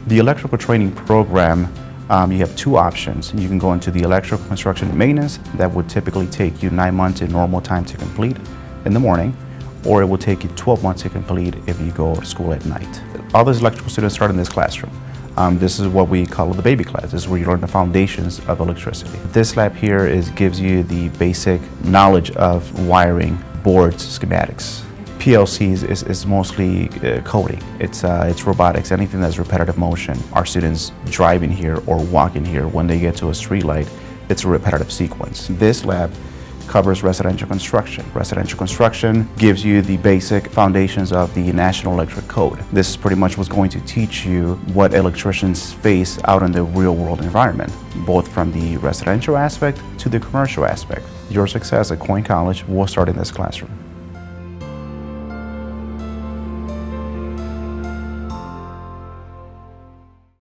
The electrical training program, you have two options. You can go into the electrical construction and maintenance. That would typically take you 9 months in normal time to complete in the morning, or it will take you 12 months to complete if you go to school at night. All those electrical students start in this classroom. This is what we call the baby class. This is where you learn the foundations of electricity. This lab here gives you the basic knowledge of wiring, boards, schematics. PLCs is mostly coding. It's robotics, anything that's repetitive motion. Our students driving here or walking here, when they get to a street light, it's a repetitive sequence. This lab covers residential construction. Residential construction gives you the basic foundations of the National Electric Code. This is pretty much what's going to teach you what electricians face out in the real world environment, both from the residential aspect to the commercial aspect. Your success at Coyne College will start in this classroom.